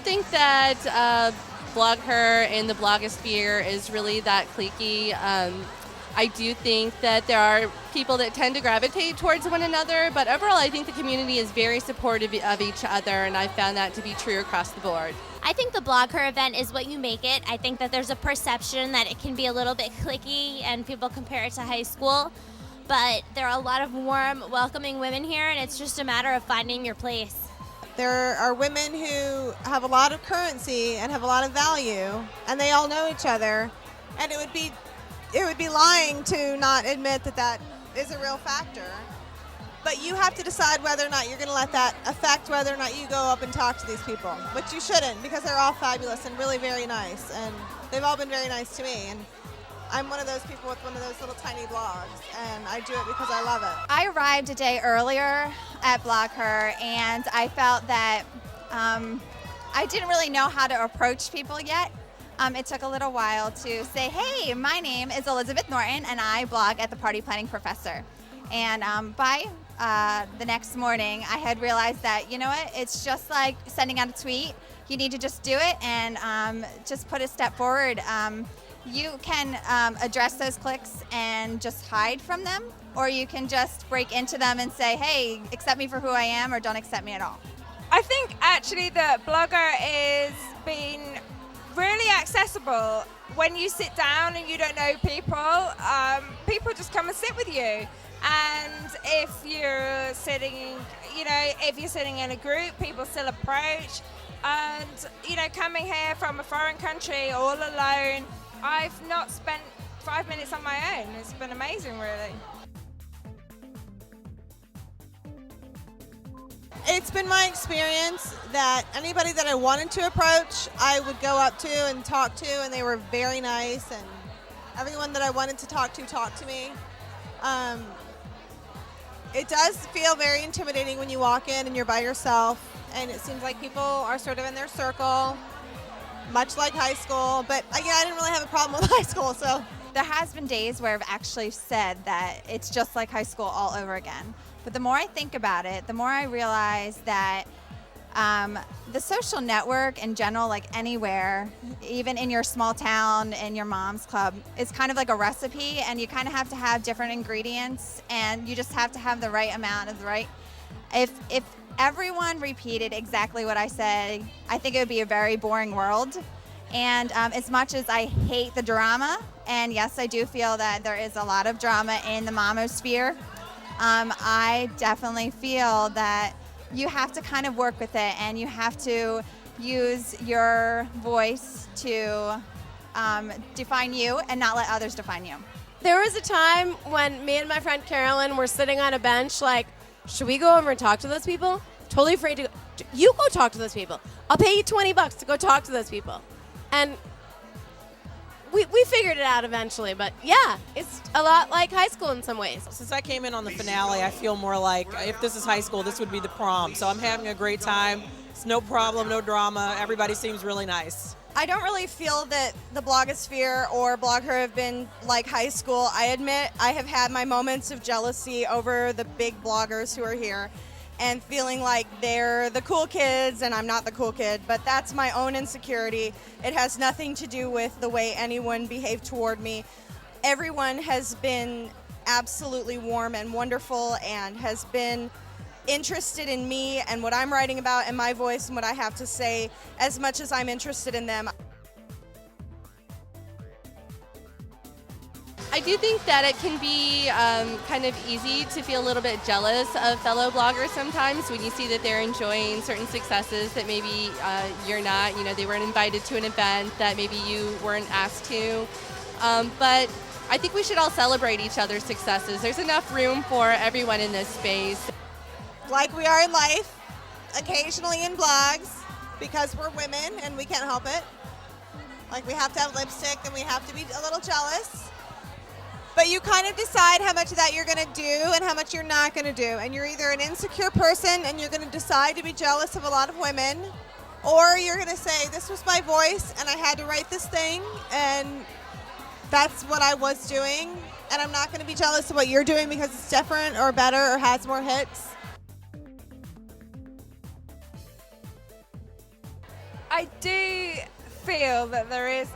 don't think that Blog Her and the blogosphere is really that cliquey. I do think that there are people that tend to gravitate towards one another, but overall I think the community is very supportive of each other, and I found that to be true across the board. I think the Blog Her event is what you make it. I think that there's a perception that it can be a little bit cliquey and people compare it to high school, but there are a lot of warm, welcoming women here, and it's just a matter of finding your place. There are women who have a lot of currency and have a lot of value, and they all know each other, and it would be lying to not admit that that is a real factor. But you have to decide whether or not you're going to let that affect whether or not you go up and talk to these people, which you shouldn't, because they're all fabulous and really very nice, and they've all been very nice to me. And I'm one of those people with one of those little tiny blogs, and I do it because I love it. I arrived a day earlier at Blog Her, and I felt that I didn't really know how to approach people yet. It took a little while to say, hey, my name is Elizabeth Norton, and I blog at the Party Planning Professor. And by the next morning, I had realized that, you know what, it's just like sending out a tweet. You need to just do it and just put a step forward. You can address those clicks and just hide from them, or you can just break into them and say, hey, accept me for who I am, or don't accept me at all. I think actually that Blogger is being really accessible. When you sit down and you don't know people, people just come and sit with you. And if you're sitting, if you're sitting in a group, people still approach. And, coming here from a foreign country all alone, I've not spent 5 minutes on my own. It's been amazing, really. It's been my experience that anybody that I wanted to approach, I would go up to and talk to, and they were very nice, and everyone that I wanted to talk to me. It does feel very intimidating when you walk in and you're by yourself, and it seems like people are sort of in their circle, much like high school, but again, I didn't really have a problem with high school, so. There has been days where I've actually said that it's just like high school all over again. But the more I think about it, the more I realize that the social network in general, like anywhere, even in your small town, in your mom's club, is kind of like a recipe, and you kind of have to have different ingredients, and you just have to have the right amount of the right. If everyone repeated exactly what I said, I think it would be a very boring world. And as much as I hate the drama, and yes, I do feel that there is a lot of drama in the momosphere, I definitely feel that you have to kind of work with it, and you have to use your voice to define you and not let others define you. There was a time when me and my friend Carolyn were sitting on a bench like, should we go over and talk to those people? Totally afraid to go. You go talk to those people. I'll pay you $20 to go talk to those people. And we figured it out eventually, but yeah, it's a lot like high school in some ways. Since I came in on the finale, I feel more like if this is high school, this would be the prom. So I'm having a great time. It's no problem, no drama. Everybody seems really nice. I don't really feel that the blogosphere or Blog Her have been like high school. I admit I have had my moments of jealousy over the big bloggers who are here and feeling like they're the cool kids and I'm not the cool kid, but that's my own insecurity. It has nothing to do with the way anyone behaved toward me. Everyone has been absolutely warm and wonderful and has been interested in me and what I'm writing about and my voice and what I have to say as much as I'm interested in them. I do think that it can be kind of easy to feel a little bit jealous of fellow bloggers sometimes when you see that they're enjoying certain successes that maybe you're not. They weren't invited to an event that maybe you weren't asked to. But I think we should all celebrate each other's successes. There's enough room for everyone in this space. Like we are in life, occasionally in blogs, because we're women and we can't help it. Like we have to have lipstick and we have to be a little jealous. But you kind of decide how much of that you're going to do and how much you're not going to do. And you're either an insecure person and you're going to decide to be jealous of a lot of women, or you're going to say, this was my voice and I had to write this thing and that's what I was doing. And I'm not going to be jealous of what you're doing because it's different or better or has more hits. I do feel that there is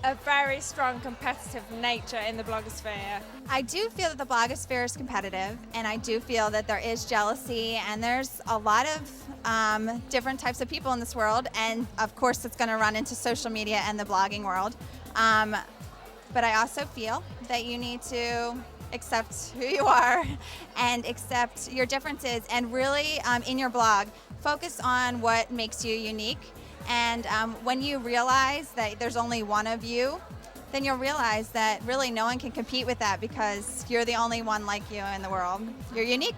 a very strong competitive nature in the blogosphere. I do feel that the blogosphere is competitive, and I do feel that there is jealousy, and there's a lot of different types of people in this world, and of course it's going to run into social media and the blogging world. But I also feel that you need to accept who you are and accept your differences, and really in your blog focus on what makes you unique. And when you realize that there's only one of you, then you'll realize that really no one can compete with that, because you're the only one like you in the world. You're unique.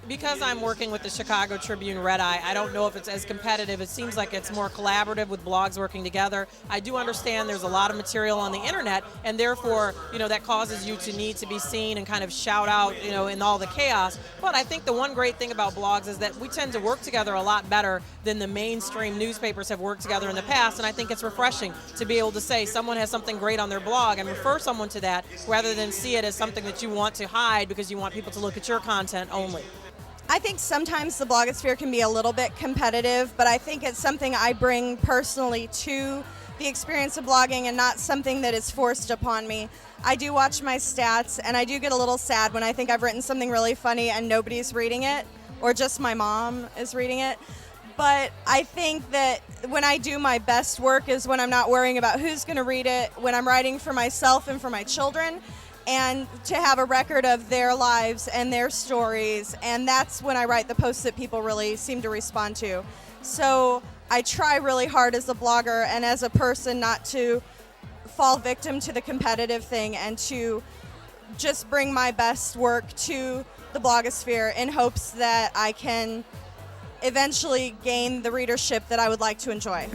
Because I'm working with the Chicago Tribune Red Eye, I don't know if it's as competitive. It seems like it's more collaborative with blogs working together. I do understand there's a lot of material on the internet, and therefore, that causes you to need to be seen and kind of shout out, in all the chaos. But I think the one great thing about blogs is that we tend to work together a lot better than the mainstream newspapers have worked together in the past, and I think it's refreshing to be able to say someone has something great on their blog and refer someone to that, rather than see it as something that you want to hide because you want people to look at your content only. I think sometimes the blogosphere can be a little bit competitive, but I think it's something I bring personally to the experience of blogging and not something that is forced upon me. I do watch my stats, and I do get a little sad when I think I've written something really funny and nobody's reading it, or just my mom is reading it. But I think that when I do my best work is when I'm not worrying about who's going to read it, when I'm writing for myself and for my children, and to have a record of their lives and their stories. And that's when I write the posts that people really seem to respond to. So I try really hard as a blogger and as a person not to fall victim to the competitive thing, and to just bring my best work to the blogosphere in hopes that I can eventually gain the readership that I would like to enjoy.